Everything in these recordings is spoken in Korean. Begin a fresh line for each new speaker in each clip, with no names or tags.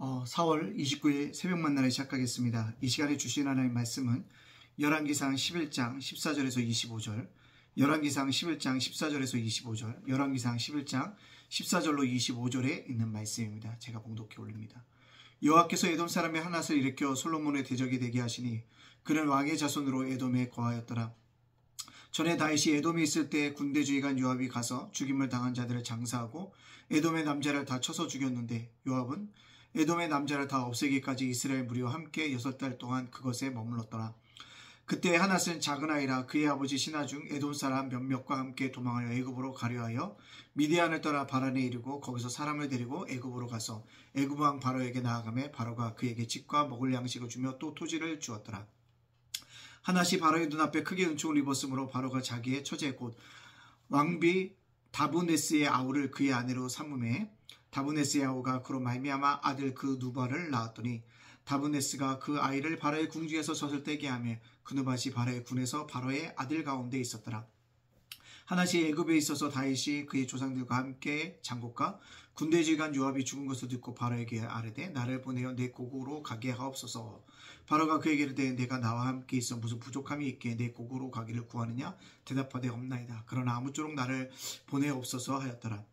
4월 29일 새벽 만나를 시작하겠습니다. 이 시간에 주신 하나님의 말씀은 열왕기상 11장 14절에서 25절, 열왕기상 11장 14절에서 25절, 열왕기상 11장 14절로 25절에 있는 말씀입니다. 제가 봉독해 올립니다. 여호와께서 에돔 사람의 하낫을 일으켜 솔로몬의 대적이 되게 하시니 그는 왕의 자손으로 에돔에 거하였더라. 전에 다윗이 에돔에 있을 때 군대주의관 요압이 가서 죽임을 당한 자들을 장사하고 에돔의 남자를 다 쳐서 죽였는데 요압은 에돔의 남자를 다 없애기까지 이스라엘 무리와 함께 6달 동안 그것에 머물렀더라. 그때 하낫은 작은 아이라 그의 아버지 신하 중 에돔 사람 몇몇과 함께 도망하여 애굽으로 가려하여 미디안을 떠나 바란에 이르고 거기서 사람을 데리고 애굽으로 가서 애굽 왕 바로에게 나아가매 바로가 그에게 집과 먹을 양식을 주며 또 토지를 주었더라. 하낫이 바로의 눈앞에 크게 은총을 입었으므로 바로가 자기의 처제 곧 왕비 다브네스의 아우를 그의 아내로 삼음해 다브네스의 아우가 그로 말미암아 아들 그 누바를 낳았더니 다브네스가 그 아이를 바로의 궁중에서 젖을 떼게 하며 그 누바시 바로의 군에서 바로의 아들 가운데 있었더라. 하낫이 애굽에 있어서 다윗이 그의 조상들과 함께 장국과 군대지휘관 요압이 죽은 것을 듣고 바로에게 아뢰되 나를 보내어 내 고국으로 가게 하옵소서. 바로가 그에게 이르되 내가 나와 함께 있어 무슨 부족함이 있기에 내 고국으로 가기를 구하느냐 대답하되 없나이다. 그러나 아무쪼록 나를 보내옵소서 하였더라.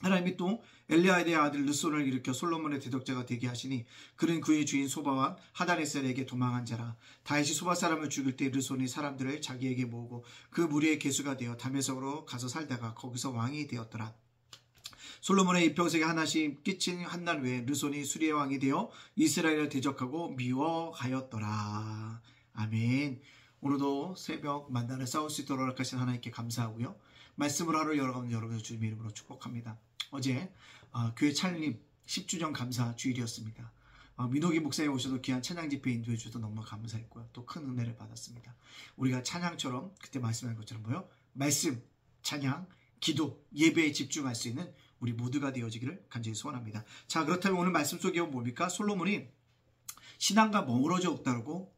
하나님이 또 엘리야의 아들 르손을 일으켜 솔로몬의 대적자가 되게 하시니 그는 그의 주인 소바와 하다네셀에게 도망한 자라. 다윗이 소바 사람을 죽일 때 르손이 사람들을 자기에게 모으고 그 무리의 계수가 되어 다메섹으로 가서 살다가 거기서 왕이 되었더라. 솔로몬의 이평생에 하낫이 끼친 한날 외에 르손이 수리의 왕이 되어 이스라엘을 대적하고 미워하였더라. 아멘. 오늘도 새벽 만나를 싸울 수 있도록 허락하신 하나님께 감사하고요. 말씀으로 하루 열어가는 여러분의 주님의 이름으로 축복합니다. 어제 교회 창립 10주년 감사 주일이었습니다. 민호기 목사님 오셔서 귀한 찬양 집회 인도해 주셔서 너무 감사했고요. 또 큰 은혜를 받았습니다. 우리가 찬양처럼 그때 말씀한 것처럼 뭐요? 말씀, 찬양, 기도, 예배에 집중할 수 있는 우리 모두가 되어지기를 간절히 소원합니다. 자, 그렇다면 오늘 말씀 속에 뭡니까? 솔로몬이 신앙과 멀어져 없다고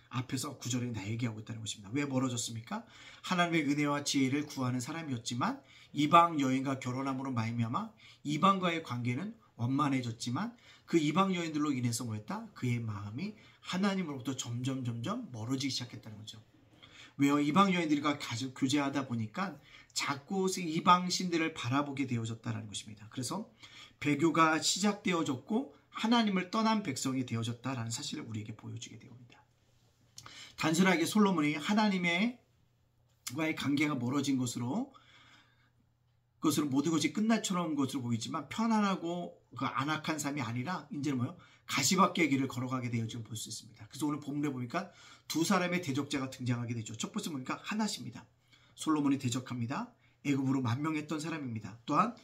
앞에서 구절에 나 얘기하고 있다는 것입니다. 왜 멀어졌습니까? 하나님의 은혜와 지혜를 구하는 사람이었지만 이방 여인과 결혼함으로 말미암아 이방과의 관계는 원만해졌지만 그 이방 여인들로 인해서 뭐였다? 그의 마음이 하나님으로부터 점점 멀어지기 시작했다는 거죠. 왜요? 이방 여인들과 교제하다 보니까 자꾸 이방 신들을 바라보게 되어졌다는 것입니다. 그래서 배교가 시작되어졌고 하나님을 떠난 백성이 되어졌다라는 사실을 우리에게 보여주게 되옵니다. 단순하게 솔로몬이 하나님과의 관계가 멀어진 것으로 모든 것이 끝날처럼 것으로 보이지만 편안하고 안악한 삶이 아니라 이제는 뭐요? 가시밭길 길을 걸어가게 되어지고 볼 수 있습니다. 그래서 오늘 본문에 보니까 두 사람의 대적자가 등장하게 되죠. 첫 번째 보니까 하낫입니다. 솔로몬이 대적합니다. 애굽으로 만명했던 사람입니다. 또한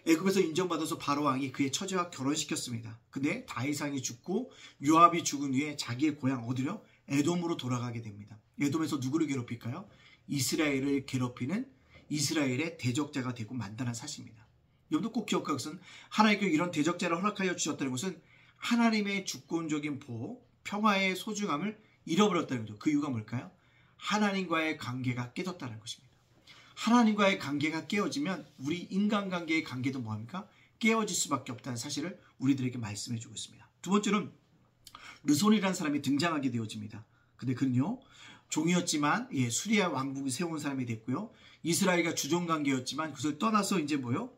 애굽에서 인정받아서 바로 왕이 그의 처제와 결혼시켰습니다. 근데 다윗 왕이 죽고 요압이 죽은 후에 자기의 고향 어디로? 에돔으로 돌아가게 됩니다. 에돔에서 누구를 괴롭힐까요? 이스라엘을 괴롭히는 이스라엘의 대적자가 되고 만다는 사실입니다. 여러분도 꼭 기억하고 것은 하나님께 이런 대적자를 허락하여 주셨다는 것은 하나님의 주권적인 보호, 평화의 소중함을 잃어버렸다는 거죠. 그 이유가 뭘까요? 하나님과의 관계가 깨졌다는 것입니다. 하나님과의 관계가 깨어지면 우리 인간관계의 관계도 뭐합니까? 깨어질 수밖에 없다는 사실을 우리들에게 말씀해 주고 있습니다. 두 번째는 르손이라는 사람이 등장하게 되어집니다. 근데 그는요, 종이었지만 수리아 왕국이 세운 사람이 됐고요. 이스라엘과 주종관계였지만 그것을 떠나서 이제 뭐요?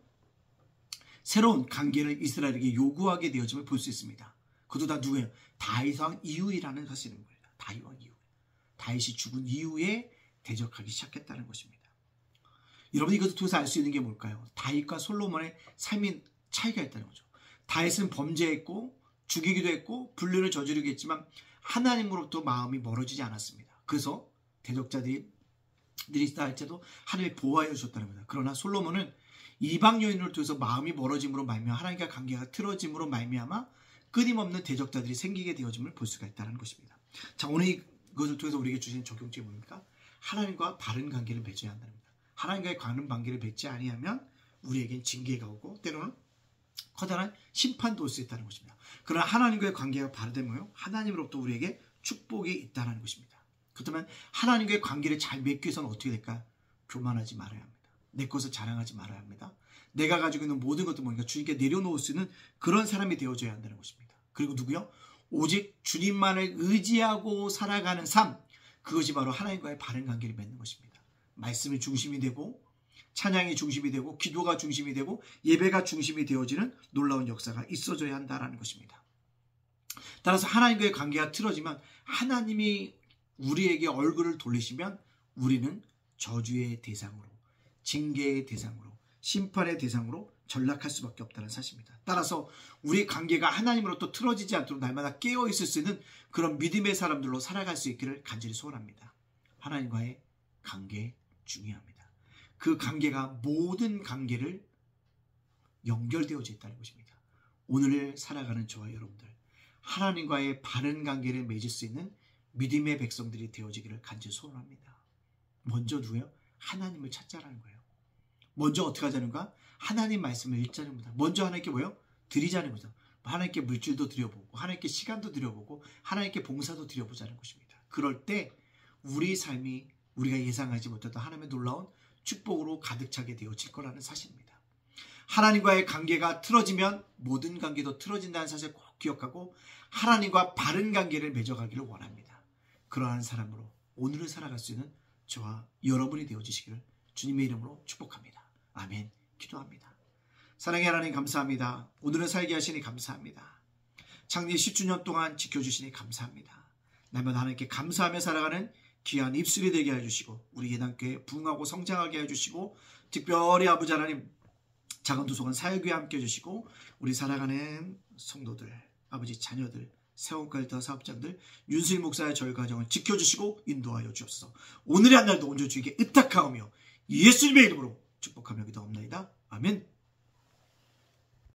새로운 관계를 이스라엘에게 요구하게 되어짐을 볼 수 있습니다. 그것도 다 누구예요? 다윗 왕 이후이라는 사실인 거예요. 다윗 왕 이후. 다윗이 죽은 이후에 대적하기 시작했다는 것입니다. 여러분 이것을 통해서 알 수 있는 게 뭘까요? 다윗과 솔로몬의 삶인 차이가 있다는 거죠. 다윗은 범죄했고 죽이기도 했고 불륜을 저지르기도 했지만 하나님으로부터 마음이 멀어지지 않았습니다. 그래서 대적자들이 있다 할지라도 하나님이 보호하여 주셨다는 겁니다. 그러나 솔로몬은 이방 여인을 통해서 마음이 멀어짐으로 말미암아 하나님과 관계가 틀어짐으로 말미암아 끊임없는 대적자들이 생기게 되어짐을 볼 수가 있다는 것입니다. 자, 오늘 이것을 통해서 우리에게 주시는 적용점이 뭡니까? 하나님과 바른 관계를 맺어야 한다는 겁니다. 하나님과의 바른 관계를 맺지 아니하면 우리에겐 징계가 오고 때로는 커다란 심판도 올 수 있다는 것입니다. 그러나 하나님과의 관계가 바르되면 하나님으로부터 우리에게 축복이 있다는 것입니다. 그렇다면 하나님과의 관계를 잘 맺기 위해서는 어떻게 될까요? 교만하지 말아야 합니다. 내 것을 자랑하지 말아야 합니다. 내가 가지고 있는 모든 것들 보니까 주님께 내려놓을 수 있는 그런 사람이 되어줘야 한다는 것입니다. 그리고 누구요? 오직 주님만을 의지하고 살아가는 삶, 그것이 바로 하나님과의 바른 관계를 맺는 것입니다. 말씀이 중심이 되고 찬양이 중심이 되고 기도가 중심이 되고 예배가 중심이 되어지는 놀라운 역사가 있어줘야 한다는 것입니다. 따라서 하나님과의 관계가 틀어지면 하나님이 우리에게 얼굴을 돌리시면 우리는 저주의 대상으로, 징계의 대상으로, 심판의 대상으로 전락할 수밖에 없다는 사실입니다. 따라서 우리의 관계가 하나님으로부터 틀어지지 않도록 날마다 깨어있을 수 있는 그런 믿음의 사람들로 살아갈 수 있기를 간절히 소원합니다. 하나님과의 관계 중요합니다. 그 관계가 모든 관계를 연결되어져 있다는 것입니다. 오늘 살아가는 저와 여러분들, 하나님과의 바른 관계를 맺을 수 있는 믿음의 백성들이 되어지기를 간절히 소원합니다. 먼저 누구예요? 하나님을 찾자라는 거예요. 먼저 어떻게 하자는가? 하나님 말씀을 읽자는 겁니다. 먼저 하나님께 뭐예요? 드리자는 거죠. 하나님께 물질도 드려보고 하나님께 시간도 드려보고 하나님께 봉사도 드려보자는 것입니다. 그럴 때 우리 삶이 우리가 예상하지 못했던 하나님의 놀라운 축복으로 가득 차게 되어질 거라는 사실입니다. 하나님과의 관계가 틀어지면 모든 관계도 틀어진다는 사실을 꼭 기억하고 하나님과 바른 관계를 맺어가기를 원합니다. 그러한 사람으로 오늘을 살아갈 수 있는 저와 여러분이 되어주시기를 주님의 이름으로 축복합니다. 아멘. 기도합니다. 사랑의 하나님 감사합니다. 오늘을 살게 하시니 감사합니다. 창립 10주년 동안 지켜주시니 감사합니다. 날마다 하나님께 감사하며 살아가는 귀한 입술이 되게 해주시고 우리 예단교회 부흥하고 성장하게 해주시고 특별히 아버지 하나님 작은 도서관 사역에 함께 해주시고 우리 살아가는 성도들, 아버지 자녀들, 세원갈터 사업장들, 윤수일 목사의 저희 가정을 지켜주시고 인도하여 주옵소서. 오늘의 한 날도 온전히 주에게 의탁하오며 예수님의 이름으로 축복하며 기도합니다. 아멘.